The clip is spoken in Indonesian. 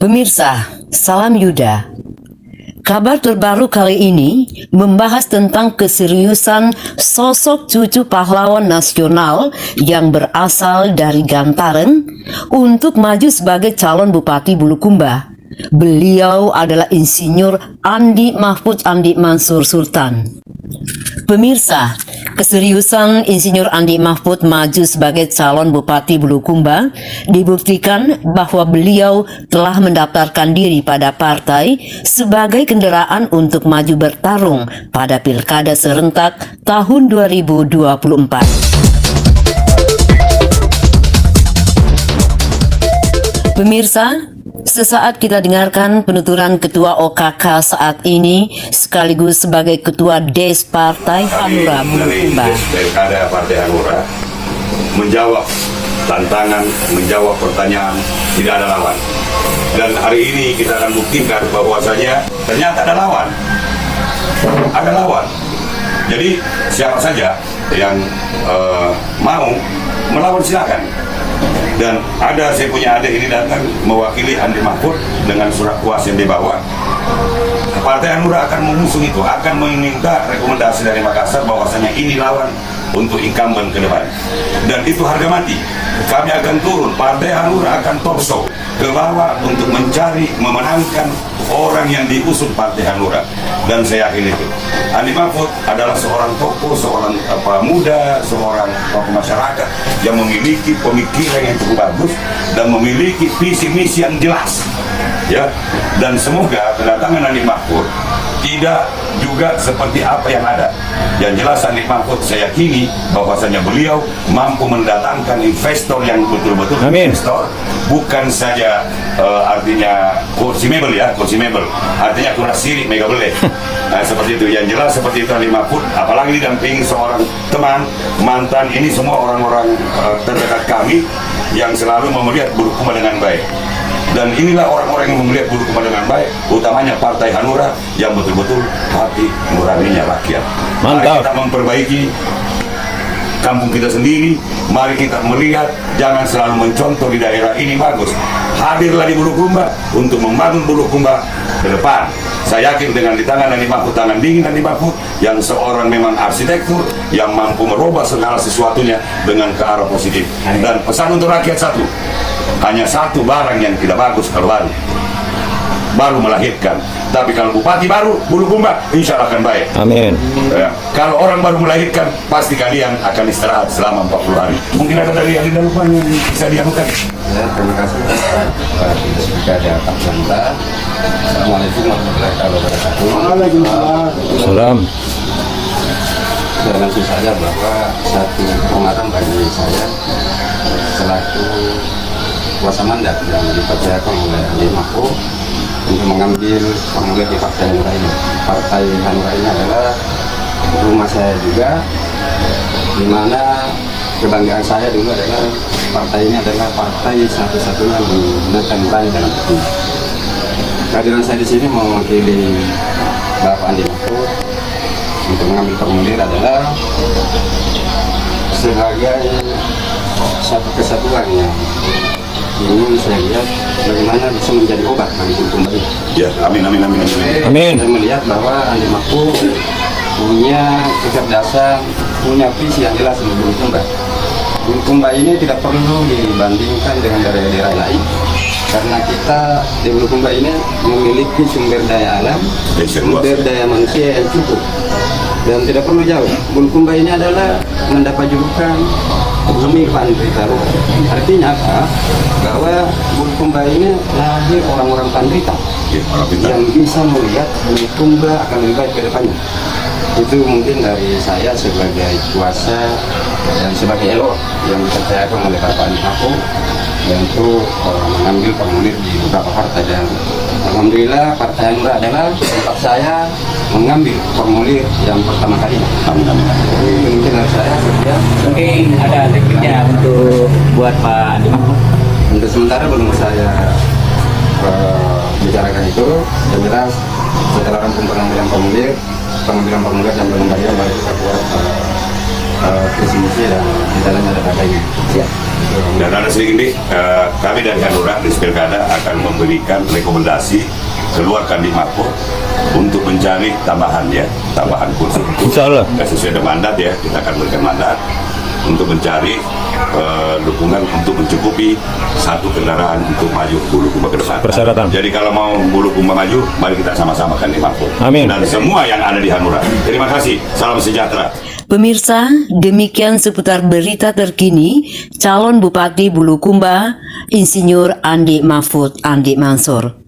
Pemirsa, salam Yuda. Kabar terbaru kali ini membahas tentang keseriusan sosok cucu pahlawan nasional yang berasal dari Gantaren untuk maju sebagai calon Bupati Bulukumba. Beliau adalah Insinyur Andi Mahfud Andi Mansur Sultan. Pemirsa, keseriusan Insinyur Andi Mahfud maju sebagai calon Bupati Bulukumba dibuktikan bahwa beliau telah mendaftarkan diri pada partai sebagai kendaraan untuk maju bertarung pada Pilkada serentak tahun 2024. Pemirsa, sesaat kita dengarkan penuturan Ketua OKK saat ini sekaligus sebagai Ketua DES Partai Hanura Bulukumba. Pilkada Partai Hanura menjawab tantangan, menjawab pertanyaan, tidak ada lawan. Dan hari ini kita akan buktikan bahwasanya ternyata ada lawan. Ada lawan. Jadi siapa saja yang mau melawan silakan. Dan ada saya punya adik ini datang mewakili Andi Mahfud dengan surat kuasa yang dibawa. Partai Hanura akan mengusung itu, akan meminta rekomendasi dari Makassar bahwasanya ini lawan untuk incumbent ke depan. Dan itu harga mati. Kami akan turun, Partai Hanura akan torso ke bawah untuk mencari, memenangkan orang yang diusung Partai Hanura. Dan saya yakin itu. Andi Mahfud adalah seorang tokoh, seorang muda, seorang tokoh masyarakat yang memiliki pemikiran yang cukup bagus dan memiliki visi misi yang jelas. Ya, dan semoga kedatangan Andi Mahfud tidak juga seperti apa yang ada. Yang jelas Andi Mahfud saya yakini bahwasanya beliau mampu mendatangkan investor yang betul-betul investor, bukan saja artinya kursi mebel ya, kursi mebel. Artinya kurasi sirik mega beli. Nah, seperti itu. Yang jelas seperti itu Andi Mahfud, apalagi didampingi seorang teman, mantan, ini semua orang-orang terdekat kami yang selalu melihat Bulukumba dengan baik. Dan inilah orang-orang yang melihat Bulukumba dengan baik, utamanya Partai Hanura yang betul-betul hati nuraninya rakyat. Mantap. Mari kita memperbaiki kampung kita sendiri, mari kita melihat, jangan selalu mencontoh di daerah ini bagus. Hadirlah di Bulukumba untuk membangun Bulukumba ke depan. Saya yakin dengan di tangan Andi Mahfud, tangan dingin Andi Mahfud, yang seorang memang arsitektur, yang mampu merubah segala sesuatunya dengan ke arah positif. Dan pesan untuk rakyat satu, hanya satu barang yang tidak bagus kalau baru melahirkan. Tapi kalau bupati baru Bulukumba, insya Allah akan baik. Amin. Ya. Kalau orang baru melahirkan, pasti kalian akan istirahat selama 40 hari. Mungkin ada dari yang lupa yang bisa dianukan. Ya, terima kasih Pak Pilkada Pak Janta. Assalamualaikum warahmatullahi wabarakatuh. Waalaikumsalam. Dan langsung saja bahwa satu kehormatan bagi saya selaku kuasa mandat yang dipercayakan oleh Andi Mahfud untuk mengambil formulir di Partai Hanura ini. Partai Hanura ini adalah rumah saya juga, di mana kebanggaan saya dulu adalah partai ini adalah partai satu-satunya menggunakan nurani dalam itu. Kehadiran saya di sini mewakili Bapak Andi Mahfud untuk mengambil formulir adalah sebagai satu kesatuan yang ingin saya lihat bagaimana bisa menjadi obat bagi Bulukumba ini. Ya, amin, amin, amin, amin. Amin. Saya melihat bahwa Andi Mahfud punya kecerdasan, punya visi yang jelas untuk Bulukumba. Bulukumba ini tidak perlu dibandingkan dengan daerah-daerah lain, karena kita di Bulukumba ini memiliki sumber daya alam, sumber daya manusia yang cukup, dan tidak perlu jauh. Bulukumba ini adalah mendapat julukan bumi Pandrita. Artinya apa? Bahwa Bulukumba ini lahir orang-orang Pandrita yang bisa melihat Bulukumba akan lebih baik ke depannya. Itu mungkin dari saya sebagai kuasa dan sebagai elok yang dipercayakan oleh Bapak Andi Mahfud untuk mengambil formulir di beberapa partai. Dan alhamdulillah Partai Hanura adalah tempat saya mengambil formulir yang pertama kalinya. Mungkin dari saya sekian. Mungkin ada triknya untuk buat Pak Andi Mahfud. Untuk sementara belum saya bicarakan itu. Yang jelas setelah rampung pengambilan formulir dan pengembalian baru kita buat visi misi dan di dalamnya ada datanya. Siap. Dan ada Ini kami dari Hanura di Pilkada akan memberikan rekomendasi keluar Kandim Mako untuk mencari tambahan kursi. Insya Allah. Sesuai dengan mandat ya, kita akan berikan mandat untuk mencari dukungan untuk mencukupi satu kendaraan untuk maju Bulukumba ke depan. Persyaratan. Jadi kalau mau Bulukumba maju, mari kita sama-sama Kandim Mako. Amin. Dan semua yang ada di Hanura. Terima kasih. Salam sejahtera. Pemirsa, demikian seputar berita terkini calon Bupati Bulukumba, Insinyur Andi Mahfud Andi Mansur.